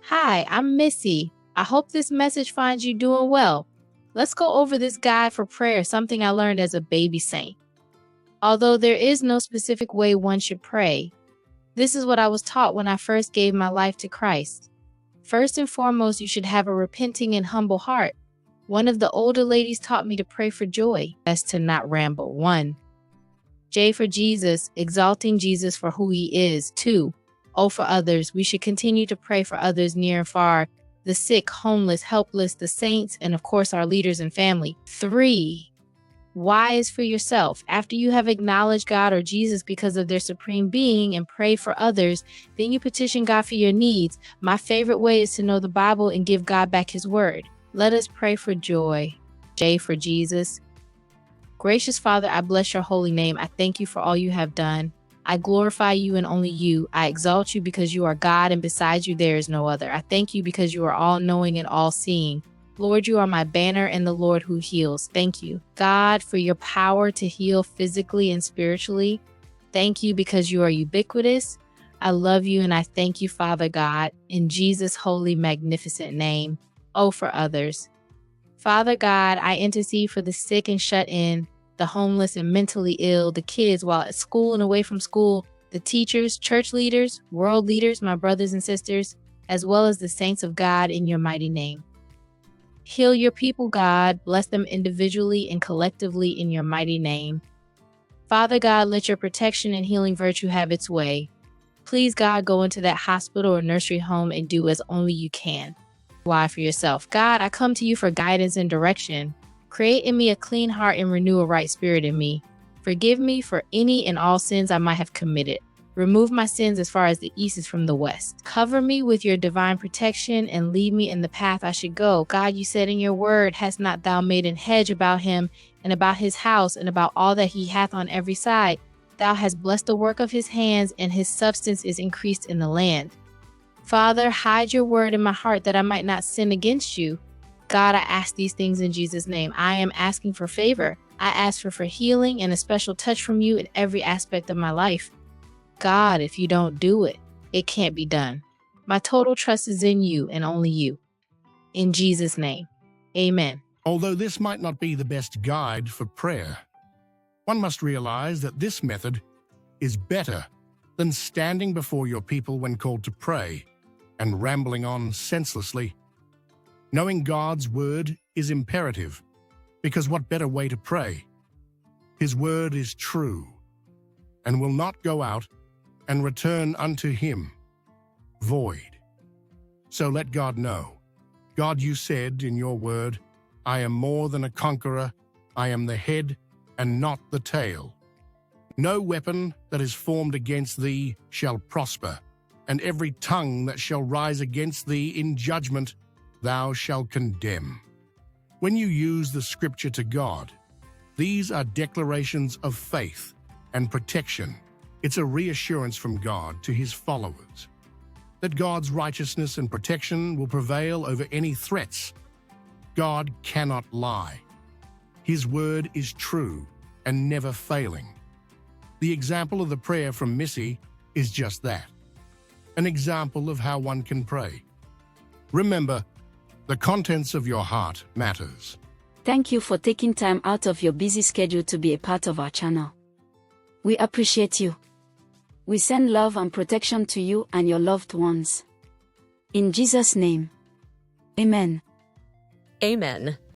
Hi, I'm Missy. I hope this message finds you doing well. Let's go over this guide for prayer, something I learned as a baby saint. Although there is no specific way one should pray, this is what I was taught when I first gave my life to Christ. First and foremost, you should have a repenting and humble heart. One of the older ladies taught me to pray for joy. That's to not ramble. 1. J for Jesus, exalting Jesus for who he is. 2. O for others. We should continue to pray for others near and far, the sick, homeless, helpless, the saints, and of course our leaders and family. 3. Y is for yourself. After you have acknowledged God or Jesus because of their supreme being and pray for others, then you petition God for your needs. My favorite way is to know the Bible and give God back his word. Let us pray for joy. J for Jesus. Gracious Father, I bless your holy name. I thank you for all you have done. I glorify you and only you. I exalt you because you are God and besides you there is no other. I thank you because you are all-knowing and all-seeing. Lord, you are my banner and the Lord who heals. Thank you, God, for your power to heal physically and spiritually. Thank you because you are ubiquitous. I love you and I thank you, Father God, in Jesus' holy, magnificent name. Oh, for others. Father God, I intercede for the sick and shut in, the homeless and mentally ill, the kids while at school and away from school, the teachers, church leaders, world leaders, my brothers and sisters, as well as the saints of God in your mighty name. Heal your people, God. Bless them individually and collectively in your mighty name. Father God, let your protection and healing virtue have its way. Please, God, go into that hospital or nursery home and do as only you can. Why for yourself? God, I come to you for guidance and direction. Create in me a clean heart and renew a right spirit in me. Forgive me for any and all sins I might have committed. Remove my sins as far as the east is from the west. Cover me with your divine protection and lead me in the path I should go. God, you said in your word, hast not thou made an hedge about him and about his house and about all that he hath on every side? Thou hast blessed the work of his hands, and his substance is increased in the land. Father, hide your word in my heart that I might not sin against you. God, I ask these things in Jesus' name. I am asking for favor. I ask for healing and a special touch from you in every aspect of my life. God, if you don't do it, it can't be done. My total trust is in you and only you. In Jesus' name, amen. Although this might not be the best guide for prayer, one must realize that this method is better than standing before your people when called to pray and rambling on senselessly. Knowing God's word is imperative, because what better way to pray? His word is true and will not go out and return unto him void. So let God know. God, you said in your word, I am more than a conqueror. I am the head and not the tail. No weapon that is formed against thee shall prosper, and every tongue that shall rise against thee in judgment thou shalt condemn. When you use the scripture to God, these are declarations of faith and protection. It's a reassurance from God to his followers that God's righteousness and protection will prevail over any threats. God cannot lie. His word is true and never failing. The example of the prayer from Missy is just that, an example of how one can pray. Remember, the contents of your heart matters. Thank you for taking time out of your busy schedule to be a part of our channel. We appreciate you. We send love and protection to you and your loved ones. In Jesus' name, amen. Amen.